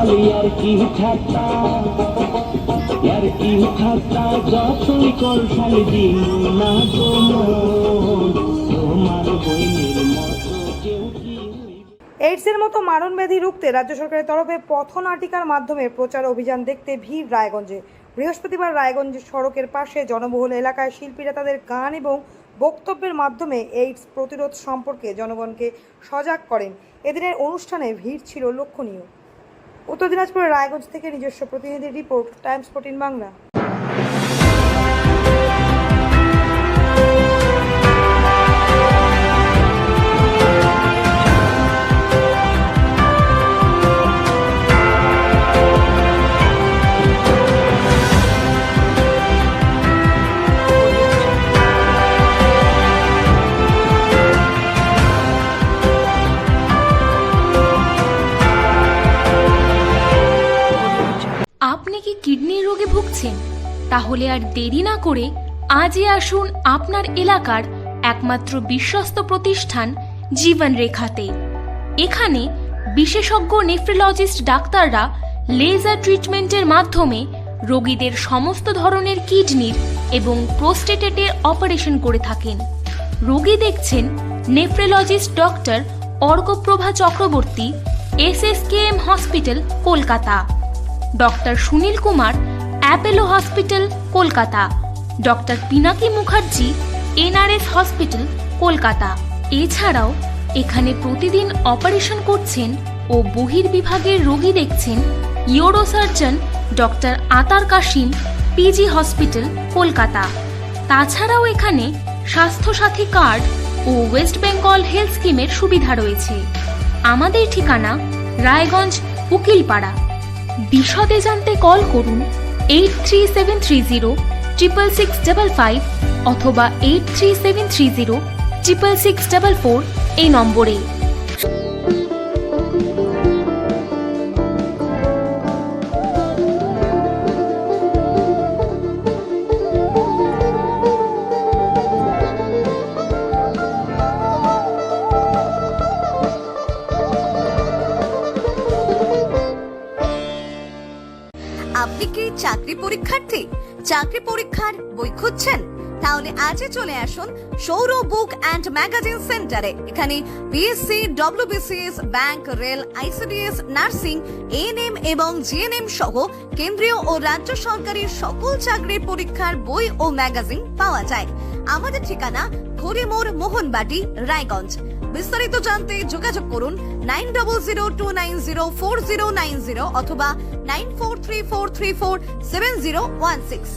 খালি আর কি ঠাট্টা, আর কি ঠাট্টা যতই কর খালি দিন না তোমার বইনের মতো কেউ কি। এইডসের মতো মারণ ব্যাধি রুখতে রাজ্য সরকারের তরফে পথনাটিকার মাধ্যমে প্রচার অভিযান দেখতে ভিড় রায়গঞ্জে। বৃহস্পতিবার রায়গঞ্জ সড়কের পাশে জনবহুল এলাকায় শিল্পীরা তাদের গান এবং বক্তব্যের মাধ্যমে এইডস প্রতিরোধ সম্পর্কে জনগণকে সজাগ করেন। এদিনের অনুষ্ঠানে ভিড় ছিল লক্ষণীয়। উত্তর দিনাজপুরের রায়গঞ্জ থেকে নিজস্ব প্রতিনিধি রিপোর্ট, টাইমস 14 বাংলা। আপনি কি কিডনির রোগে ভুগছেন? তাহলে আর দেরি না করে আজই আসুন আপনার এলাকার একমাত্র বিশ্বস্ত প্রতিষ্ঠান জীবন রেখাতে। এখানে বিশেষজ্ঞ নেফ্রোলজিস্ট ডাক্তাররা লেজার ট্রিটমেন্টের মাধ্যমে রোগীদের সমস্ত ধরনের কিডনির এবং প্রোস্টেটের অপারেশন করে থাকেন। রোগী দেখছেন nephrologist doctor Arkaprava Chakraborty, SSKM hospital, Kolkata. Doctor Sunil Kumar, Apollo hospital, Kolkata. Doctor Pinaki Mukherjee, NRS hospital, Kolkata. এছাড়াও এখানে প্রতিদিন অপারেশন করছেন ও বহির্বিভাগের রোগী দেখছেন ইউরোসার্জন ডক্টর আতার কাশিম, PG হসপিটাল, কলকাতা। তাছাড়াও এখানে স্বাস্থ্যসাথী কার্ড ও ওয়েস্ট বেঙ্গল হেলথ স্কিমের সুবিধা রয়েছে। আমাদের ঠিকানা রায়গঞ্জ, উকিলপাড়া। বিশদে জানতে কল করুন 8373066655 অথবা 8373066644 এই নম্বরে। আপনি কি চাকরি পরীক্ষার্থী? চাকরি পরীক্ষার বই খুঁজছেন? তাহলে আজই চলে আসুন সৌর বুক অ্যান্ড ম্যাগাজিন সেন্টারে। এখানে BSc, WBCS, bank, rail, ICDS, nursing, ANM এবং GNM সহ কেন্দ্রীয় ও রাজ্য সরকারি সকল চাকরির পরীক্ষার বই ও ম্যাগাজিন পাওয়া যায়। আমাদের ঠিকানা ঘড়িমোড়, মোহনবাটি, রায়গঞ্জ। বিস্তারিত জানতে যোগাযোগ করুন 9002904090 অথবা 9434347016।